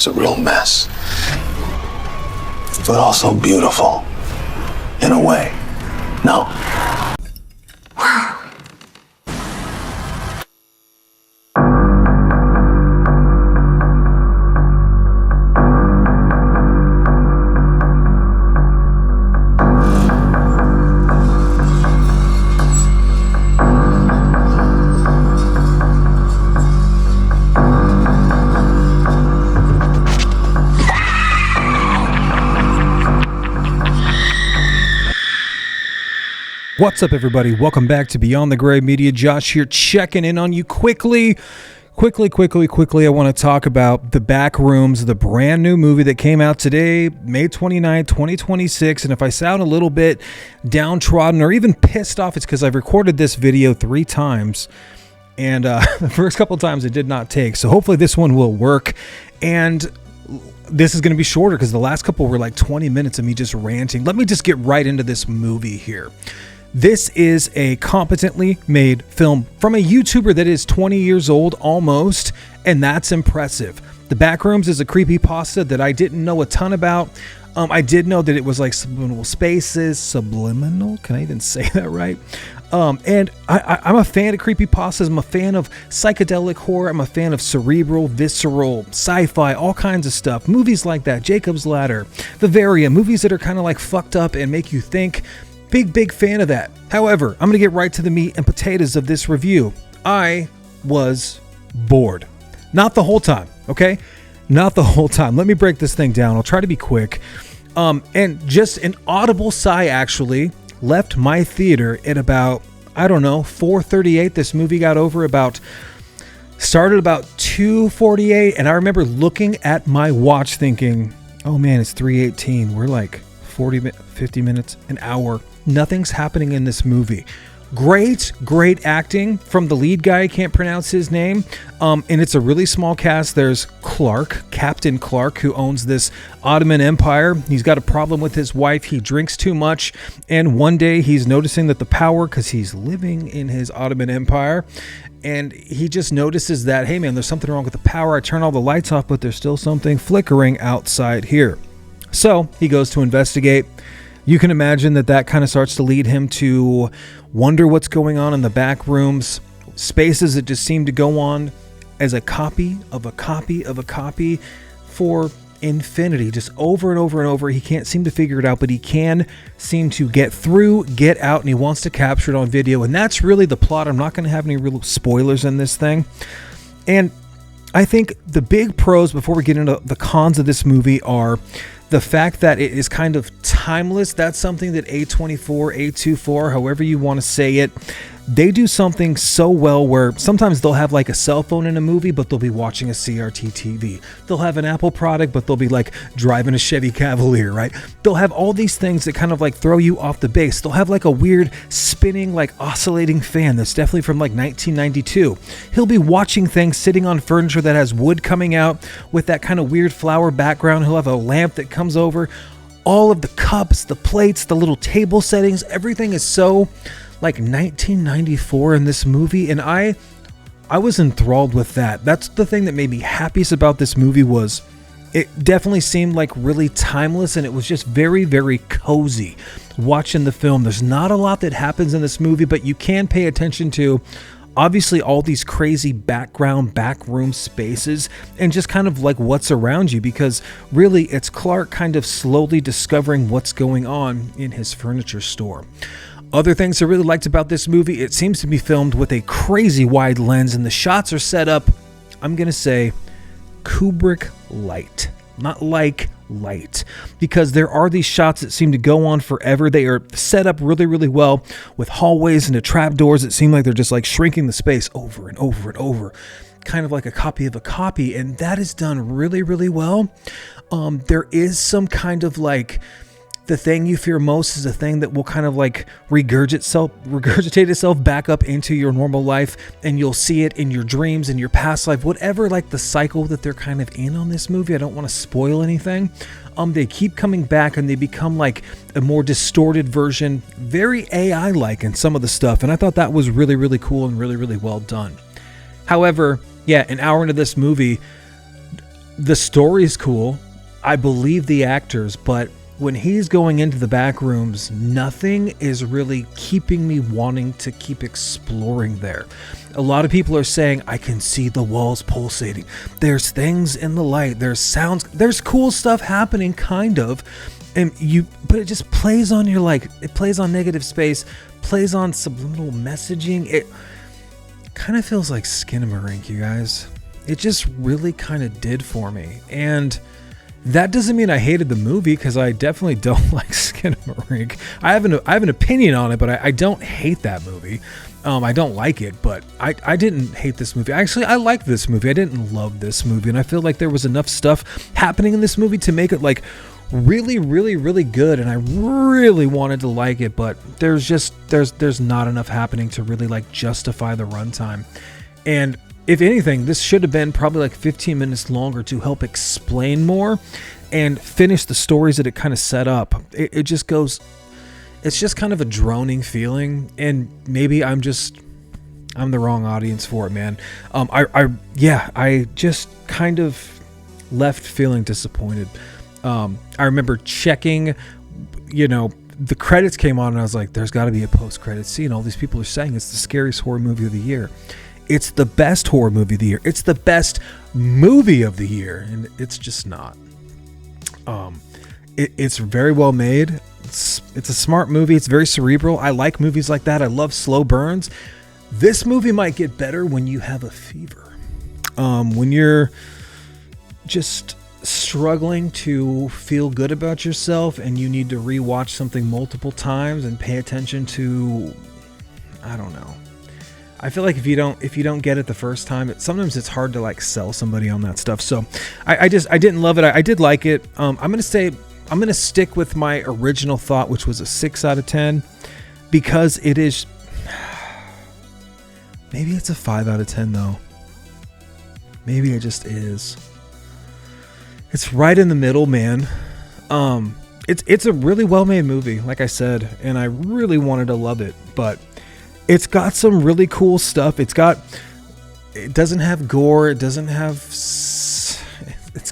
It's a real mess. But also beautiful. In a way. No. What's up, everybody? Welcome back to Beyond the Gray Media. Josh here, checking in on you quickly. I want to talk about the Backrooms, the brand new movie that came out today, May 29, 2026. And if I sound a little bit downtrodden or even pissed off, it's because I've recorded this video 3 times. And the first couple times it did not take. So hopefully this one will work. And this is going to be shorter because the last couple were like 20 minutes of me just ranting. Let me just get right into this movie here. This is a competently made film from a YouTuber that is 20 years old almost, and that's impressive. The Backrooms is a creepypasta that I didn't know a ton about. I did know that it was like subliminal spaces, subliminal, can I even say that right? And I'm a fan of creepypastas. I'm a fan of psychedelic horror. I'm a fan of cerebral, visceral, sci-fi, all kinds of stuff. Movies like that, Jacob's Ladder, Vivarium, movies that are kind of like fucked up and make you think. Big fan of that. However, I'm going to get right to the meat and potatoes of this review. I was bored. Not the whole time, okay? Not the whole time. Let me break this thing down. I'll try to be quick. And just an audible sigh actually left my theater at about, 4:38. This movie got over started about 2:48. And I remember looking at my watch thinking, oh man, it's 3:18. We're like 50 minutes, an hour. Nothing's happening in this movie. Great acting from the lead guy. I can't pronounce his name. And it's a really small cast. There's Captain Clark, who owns this Ottoman Empire. He's got a problem with his wife. He drinks too much. And one day he's noticing that the power, because he's living in his Ottoman Empire, and he just notices that, hey man, there's something wrong with the power. I turn all the lights off, but there's still something flickering outside here. So he goes to investigate. You can imagine that kind of starts to lead him to wonder what's going on in the back rooms, spaces that just seem to go on as a copy of a copy of a copy for infinity, just over and over and over. He can't seem to figure it out, but he can seem to get out, and he wants to capture it on video. And that's really the plot. I'm not going to have any real spoilers in this thing. And I think the big pros before we get into the cons of this movie are the fact that it is kind of timeless. That's something that A24, A24, however you want to say it, they do something so well where sometimes they'll have like a cell phone in a movie, but they'll be watching a CRT TV. They'll have an Apple product, but they'll be like driving a Chevy Cavalier, right? They'll have all these things that kind of like throw you off the base. They'll have like a weird spinning, like oscillating fan that's definitely from like 1992. He'll be watching things sitting on furniture that has wood coming out with that kind of weird flower background. He'll have a lamp that comes over. All of the cups, the plates, the little table settings, everything is so like 1994 in this movie, and I was enthralled with that. That's the thing that made me happiest about this movie. Was it definitely seemed like really timeless, and it was just very cozy watching the film. There's not a lot that happens in this movie, but you can pay attention to obviously all these crazy backroom spaces and just kind of like what's around you, because really it's Clark kind of slowly discovering what's going on in his furniture store. Other things I really liked about this movie, it seems to be filmed with a crazy wide lens, and the shots are set up, I'm going to say, Kubrick light. Not like light. Because there are these shots that seem to go on forever. They are set up really well with hallways and trapdoors that seem like they're just like shrinking the space over and over and over. Kind of like a copy of a copy. And that is done really well. There is some kind of like, the thing you fear most is a thing that will kind of like regurgitate itself back up into your normal life, and you'll see it in your dreams, in your past life, whatever, like the cycle that they're kind of in on this movie. I don't want to spoil anything. They keep coming back, and they become like a more distorted version, very AI-like in some of the stuff, and I thought that was really cool and really well done. However, yeah, an hour into this movie, The story's cool. I believe the actors, but when he's going into the back rooms, nothing is really keeping me wanting to keep exploring there. A lot of people are saying, I can see the walls pulsating. There's things in the light. There's sounds. There's cool stuff happening, kind of. But it just plays on it plays on negative space, plays on subliminal messaging. It kind of feels like Skinamarink, you guys. It just really kind of did for me. And that doesn't mean I hated the movie, because I definitely don't like Skinamarink. I have an opinion on it, but I don't hate that movie. I don't like it, but I didn't hate this movie. Actually, I liked this movie. I didn't love this movie, and I feel like there was enough stuff happening in this movie to make it like really, really, really good, and I really wanted to like it, but there's not enough happening to really like justify the runtime. And if anything, this should have been probably like 15 minutes longer to help explain more and finish the stories that it kind of set up. It just goes, it's just kind of a droning feeling, and maybe I'm the wrong audience for it, man. I just kind of left feeling disappointed. I remember checking, the credits came on, and I was like, there's got to be a post-credit scene. All these people are saying it's the scariest horror movie of the year. It's the best horror movie of the year. It's the best movie of the year, and it's just not. It's very well made. It's a smart movie. It's very cerebral. I like movies like that. I love slow burns. This movie might get better when you have a fever. When you're just struggling to feel good about yourself and you need to rewatch something multiple times and pay attention to, I don't know. I feel like if you don't get it the first time, sometimes it's hard to like sell somebody on that stuff. So I didn't love it. I did like it. I'm gonna stick with my original thought, which was a 6 out of 10, because it is. Maybe it's a 5 out of 10 though. Maybe it just is. It's right in the middle, man. It's a really well-made movie, like I said, and I really wanted to love it, but it's got some really cool stuff. It doesn't have gore. It's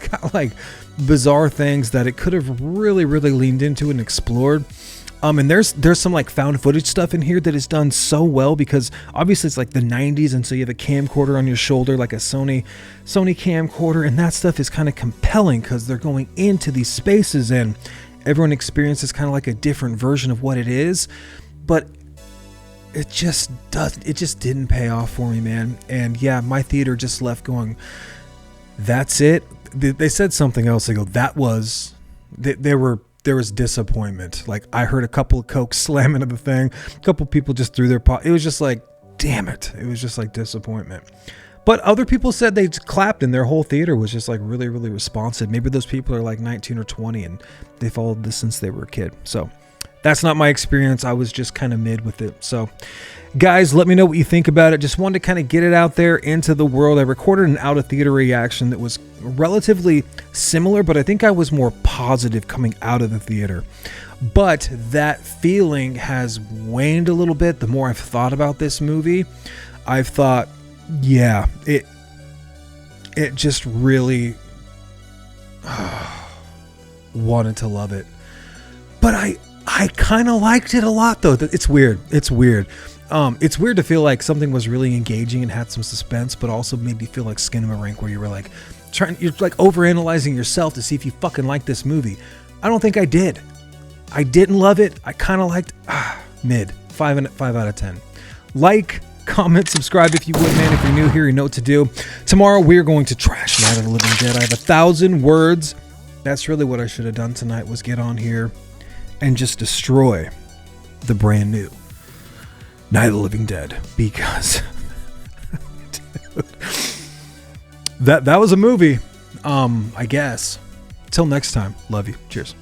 got like bizarre things that it could have really, really leaned into and explored. And there's some like found footage stuff in here that is done so well, because obviously it's like the 90s, and so you have a camcorder on your shoulder, like a Sony camcorder, and that stuff is kind of compelling because they're going into these spaces and everyone experiences kind of like a different version of what it is. But it just didn't pay off for me, man. And yeah, my theater just left going, that's it. They said something else. They go, there was disappointment. Like, I heard a couple of Cokes slam into the thing. A couple of people just threw their pot. It was just like, damn it. It was just like disappointment. But other people said they clapped and their whole theater was just like really, really responsive. Maybe those people are like 19 or 20 and they followed this since they were a kid. So that's not my experience. I was just kind of mid with it. So guys, let me know what you think about it. Just wanted to kind of get it out there into the world. I recorded an out of theater reaction that was relatively similar, but I think I was more positive coming out of the theater. But that feeling has waned a little bit the more I've thought about this movie. I've thought, yeah, it just really wanted to love it. But I kind of liked it a lot, though. It's weird. It's weird to feel like something was really engaging and had some suspense, but also made you feel like Skinamarink, where you were like you're like overanalyzing yourself to see if you fucking like this movie. I don't think I did. I didn't love it. I kind of liked mid 5 out of 10. Like, comment, subscribe if you would, man. If you're new here, you know what to do. Tomorrow we are going to trash Night of the Living Dead. I have 1,000 words. That's really what I should have done tonight, was get on here and just destroy the brand new Night of the Living Dead, because dude, that was a movie. I guess. Till next time, love you. Cheers.